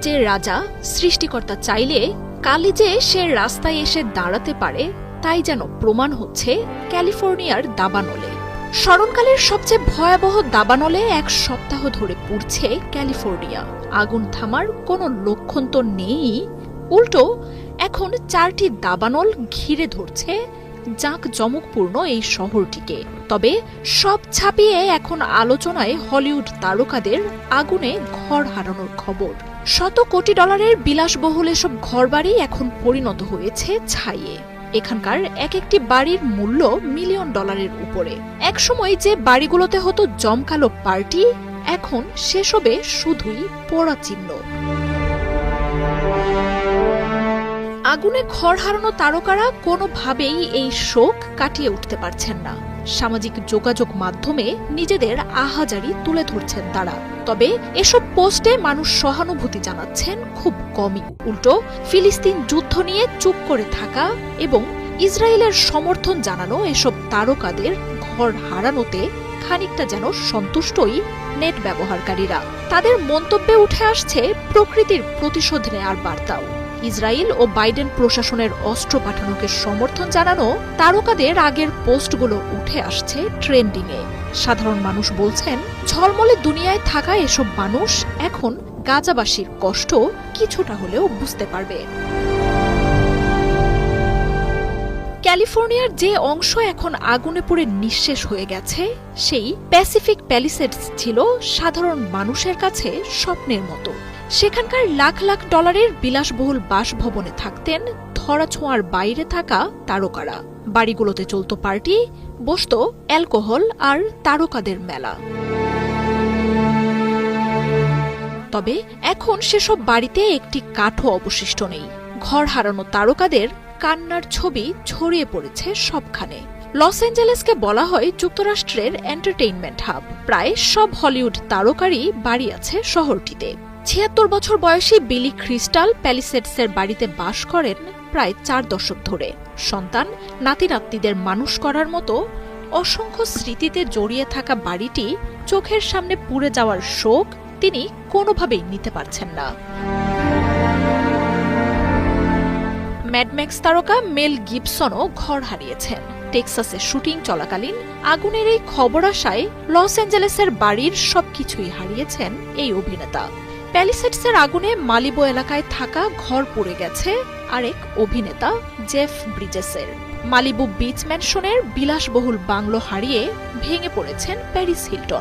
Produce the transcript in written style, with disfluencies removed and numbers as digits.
যে রাজা, সৃষ্টিকর্তা চাইলে কালই যে সে রাস্তায় এসে দাঁড়াতে পারে তাই যেন প্রমাণ হচ্ছে ক্যালিফোর্নিয়ার দাবানলে। স্মরণকালের সবচেয়ে ভয়াবহ দাবানলে এক সপ্তাহ ধরে পুড়ছে ক্যালিফোর্নিয়া। আগুন থামার কোনো লক্ষণ তো নেই, উল্টো এখন 4টি দাবানল ঘিরে ধরছে জাঁকজমকপূর্ণ এই শহরটিকে। তবে সব ছাপিয়ে এখন আলোচনায় হলিউড তারকাদের আগুনে ঘর হারানোর খবর। শত কোটি ডলারের বিলাসবহুল এসব ঘরবাড়ি এখন পরিণত হয়েছে ছাইয়ে। এখানকার এক একটি বাড়ির মূল্য মিলিয়ন ডলারের উপরে। একসময় যে বাড়িগুলোতে হতো জমকালো পার্টি, এখন সেসবে শুধুই পোড়া চিহ্ন। আগুনে ঘর হারানো তারকারা কোনোভাবেই এই শোক কাটিয়ে উঠতে পারছেন না। সামাজিক যোগাযোগ মাধ্যমে নিজেদের আহাজারি তুলে ধরছেন তারা। তবে এসব পোস্টে মানুষ সহানুভূতি জানাচ্ছেন খুব কমই। উল্টো ফিলিস্তিন যুদ্ধ নিয়ে চুপ করে থাকা এবং ইসরায়েলের সমর্থন জানানো এসব তারকাদের ঘর হারানোতে খানিকটা যেন সন্তুষ্টই নেট ব্যবহারকারীরা। তাদের মন্তব্যে উঠে আসছে প্রকৃতির প্রতিশোধ নেয়ার বার্তাও। ইসরায়েল ও বাইডেন প্রশাসনের অস্ত্র পাঠানোকে সমর্থন জানানো তারকাদের আগের পোস্টগুলো উঠে আসছে ট্রেন্ডিংয়ে। সাধারণ মানুষ বলছেন, ঝলমলে দুনিয়ায় থাকা এসব মানুষ এখন গাজাবাসীর কষ্ট কিছুটা হলেও বুঝতে পারবে। ক্যালিফোর্নিয়ার যে অংশ এখন আগুনে পুড়ে নিঃশেষ হয়ে গেছে, সেই প্যাসিফিক প্যালিসেডস ছিল সাধারণ মানুষের কাছে স্বপ্নের মতো। সেখানকার লাখ লাখ ডলারের বিলাসবহুল বাসভবনে থাকতেন ধরাছোঁয়ার বাইরে থাকা তারকারা। বাড়িগুলোতে চলত পার্টি, বসত অ্যালকোহল আর তারকাদের মেলা। তবে এখন সেসব বাড়িতে একটি কাঠও অবশিষ্ট নেই। ঘর হারানো তারকাদের কান্নার ছবি ছড়িয়ে পড়েছে সবখানে। লস অ্যাঞ্জেলেসকে বলা হয় যুক্তরাষ্ট্রের এন্টারটেইনমেন্ট হাব। প্রায় সব হলিউড তারকারই বাড়ি আছে শহরটিতে। ৭৬ বছর বয়সী বিলি ক্রিস্টাল প্যালিসেডসের বাড়িতে বাস করেন প্রায় 4 দশক ধরে। সন্তান নাতি-নাতনিদের মানুষ করার মতো অসংখ্য স্মৃতিতে জড়িয়ে থাকা বাড়িটি চোখের সামনে পুড়ে যাওয়ার শোক তিনি কোনোভাবেই নিতে পারছেন না। ম্যাডম্যাক্স তারকা মেল গিবসনও ঘর হারিয়েছেন। টেক্সাসে শুটিং চলাকালীন আগুনের এই খবর আসায় লস অ্যাঞ্জেলেসের বাড়ির সবকিছুই হারিয়েছেন এই অভিনেতা। প্যালিসেডসের আগুনে মালিবো এলাকায় থাকা ঘর পুড়ে গেছে আরেক অভিনেতা জেফ ব্রিজেসের। মালিবু বিচ ম্যানশনের বিলাসবহুল বাংলো হারিয়ে ভেঙে পড়েছেন প্যারিস হিলটন।